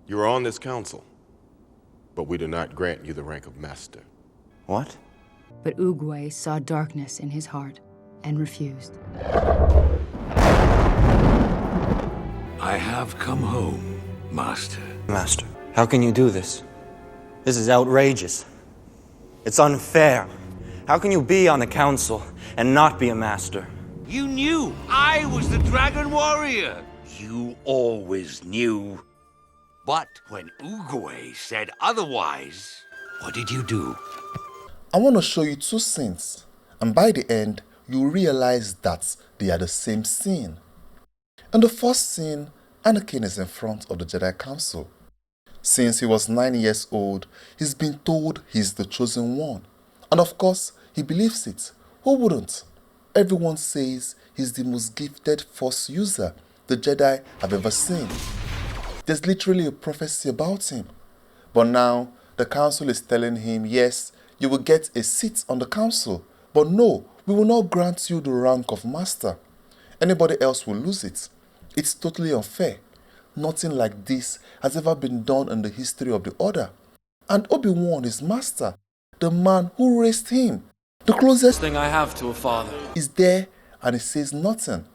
You are on this council, but we do not grant you the rank of master. What? But Oogway saw darkness in his heart and refused. I have come home, Master. Master, how can you do this? This is outrageous. It's unfair. How can you be on the council and not be a master? You knew I was the Dragon Warrior. You always knew. But when Oogway said otherwise, what did you do? I want to show you two scenes, and by the end, you realize that they are the same scene. In the first scene, Anakin is in front of the Jedi Council. Since he was 9 years old, he's been told he's the chosen one. And of course, he believes it. Who wouldn't? Everyone says he's the most gifted Force user the Jedi have ever seen. There's literally a prophecy about him. But now, the council is telling him, yes, you will get a seat on the council. But no, we will not grant you the rank of master. Anybody else will lose it. It's totally unfair. Nothing like this has ever been done in the history of the Order. And Obi-Wan is master, the man who raised him. The closest thing I have to a father is there, and he says nothing.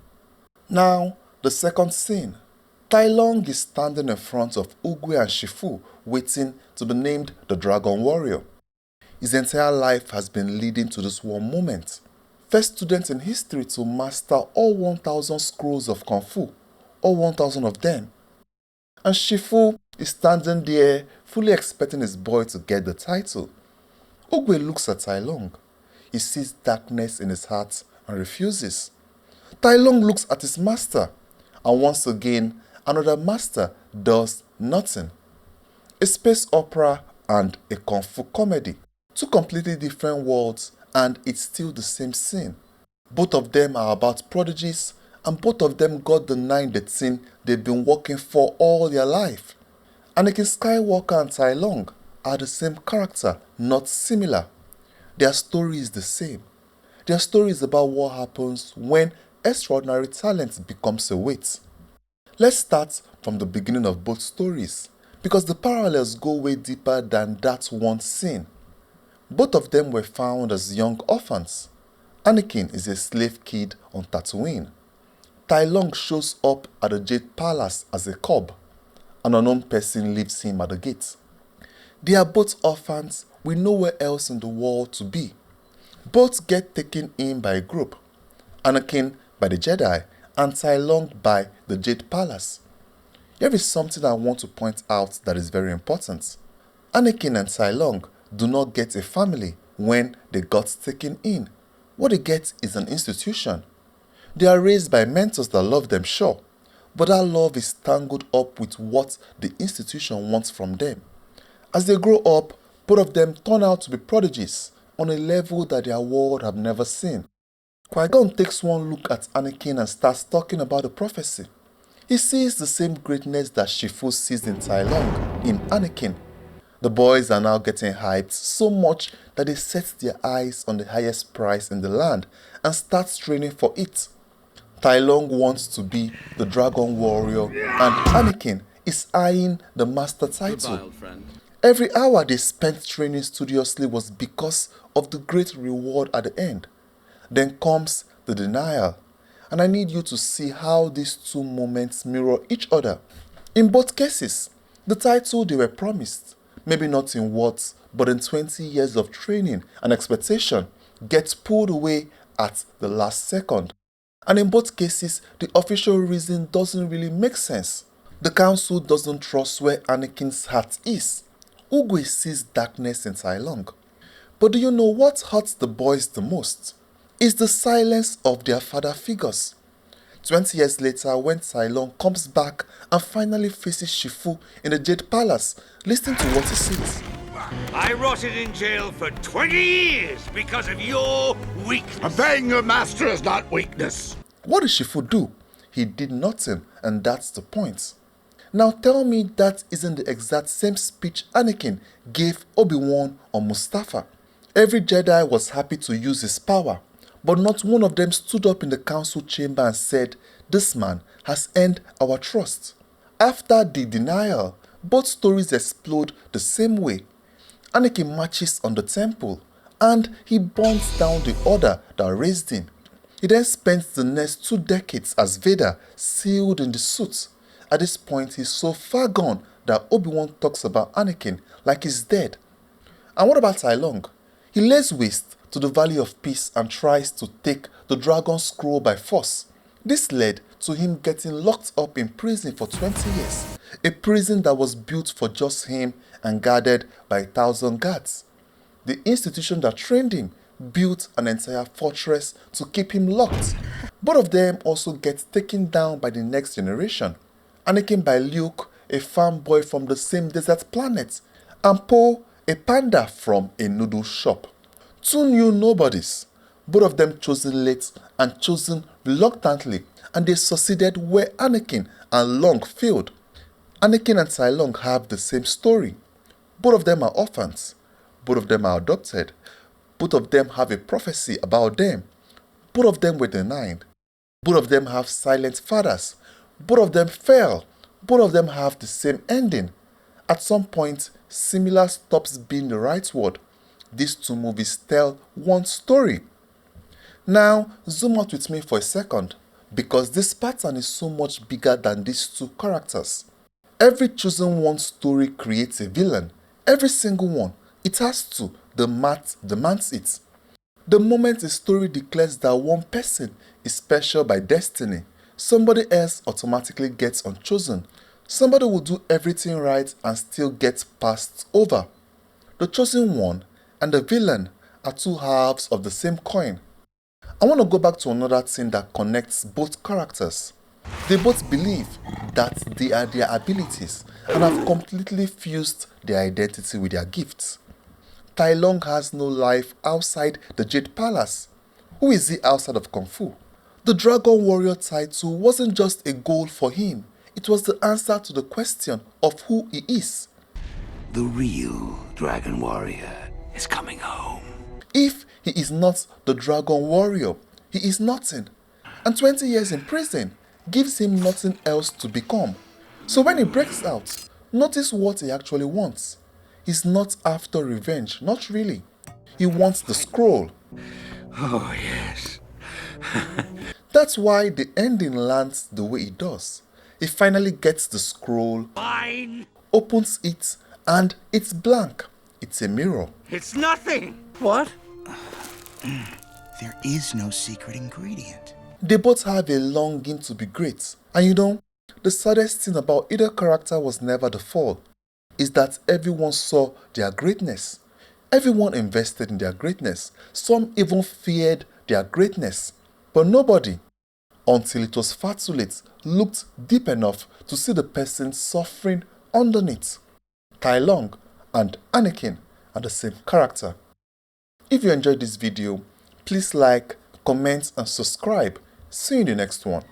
Now, the second scene. Tai Lung is standing in front of Oogway and Shifu, waiting to be named the Dragon Warrior. His entire life has been leading to this one moment. First student in history to master all 1,000 scrolls of Kung Fu, all 1,000 of them. And Shifu is standing there, fully expecting his boy to get the title. Oogway looks at Tai Lung. He sees darkness in his heart and refuses. Tai Lung looks at his master, and once again, another master does nothing. A space opera and a Kung Fu comedy. Two completely different worlds, and it's still the same scene. Both of them are about prodigies, and both of them got denied the thing they've been working for all their life. Anakin Skywalker and Tai Lung are the same character, not similar. Their story is the same. Their story is about what happens when extraordinary talent becomes a weight. Let's start from the beginning of both stories, because the parallels go way deeper than that one scene. Both of them were found as young orphans. Anakin is a slave kid on Tatooine. Tai Lung shows up at the Jade Palace as a cub. An unknown person leaves him at the gate. They are both orphans with nowhere else in the world to be. Both get taken in by a group. Anakin by the Jedi and Tai Lung by the Jade Palace. Here is something I want to point out that is very important. Anakin and Tai Lung do not get a family when they got taken in. What they get is an institution. They are raised by mentors that love them, sure, but that love is tangled up with what the institution wants from them. As they grow up, both of them turn out to be prodigies on a level that their world have never seen. Qui-Gon takes one look at Anakin and starts talking about the prophecy. He sees the same greatness that Shifu sees in Tai Lung in Anakin. The boys are now getting hyped so much that they set their eyes on the highest prize in the land and start training for it. Tai Lung wants to be the Dragon Warrior, and Anakin is eyeing the Master title. Goodbye, old friend. Every hour they spent training studiously was because of the great reward at the end. Then comes the denial, and I need you to see how these two moments mirror each other. In both cases, the title they were promised, maybe not in words, but in 20 years of training and expectation, gets pulled away at the last second. And in both cases, the official reason doesn't really make sense. The council doesn't trust where Anakin's heart is. Oogway sees darkness in Tai Lung. But do you know what hurts the boys the most? It's the silence of their father figures. 20 years later, when Tai Lung comes back and finally faces Shifu in the Jade Palace, listen to what he says. I rotted in jail for 20 years because of your weakness. Obeying your master is not weakness. What did Shifu do? He did nothing, and that's the point. Now tell me that isn't the exact same speech Anakin gave Obi-Wan on Mustafar. Every Jedi was happy to use his power, but not one of them stood up in the council chamber and said, "This man has earned our trust." After the denial, Both stories explode the same way. Anakin marches on the temple, and he burns down the order that raised him. He then spends the next 2 decades as Vader, sealed in the suit. At this point, he's so far gone that Obi-Wan talks about Anakin like he's dead. And what about Tai Lung? He lays waste to the Valley of Peace and tries to take the Dragon Scroll by force. This led to him getting locked up in prison for 20 years, a prison that was built for just him and guarded by 1,000 guards. The institution that trained him built an entire fortress to keep him locked. Both of them also get taken down by the next generation. Anakin by Luke, a farm boy from the same desert planet, and Poe, a panda from a noodle shop. 2 new nobodies, both of them chosen late and chosen reluctantly, and they succeeded where Anakin and Long failed. Anakin and Tai Lung have the same story. Both of them are orphans. Both of them are adopted. Both of them have a prophecy about them. Both of them were denied. Both of them have silent fathers. Both of them fell. Both of them have the same ending. At some point, similar stops being the right word. These 2 movies tell one story. Now, zoom out with me for a second, because this pattern is so much bigger than these 2 characters. Every chosen one story creates a villain. Every single one. It has to. The math demands it. The moment a story declares that one person is special by destiny, somebody else automatically gets unchosen. Somebody will do everything right and still get passed over. The chosen one and the villain are 2 halves of the same coin. I want to go back to another thing that connects both characters. They both believe that they are their abilities and have completely fused their identity with their gifts. Tai Lung has no life outside the Jade Palace. Who is he outside of Kung Fu? The Dragon Warrior title wasn't just a goal for him. It was the answer to the question of who he is. The real Dragon Warrior is coming home. If he is not the Dragon Warrior, he is nothing. And 20 years in prison gives him nothing else to become. So when he breaks out, notice what he actually wants. He's not after revenge, not really. He wants the scroll. Oh, yes. That's why the ending lands the way it does. He finally gets the scroll, Fine. opens it, and it's blank. It's a mirror. It's nothing. What? There is no secret ingredient. They both have a longing to be great. And you know, the saddest thing about either character was never the fall. Is that everyone saw their greatness. Everyone invested in their greatness. Some even feared their greatness. But nobody, until it was far too late, looked deep enough to see the person suffering underneath. Tai Lung and Anakin are the same character. If you enjoyed this video, please like, comment and subscribe. See you in the next one.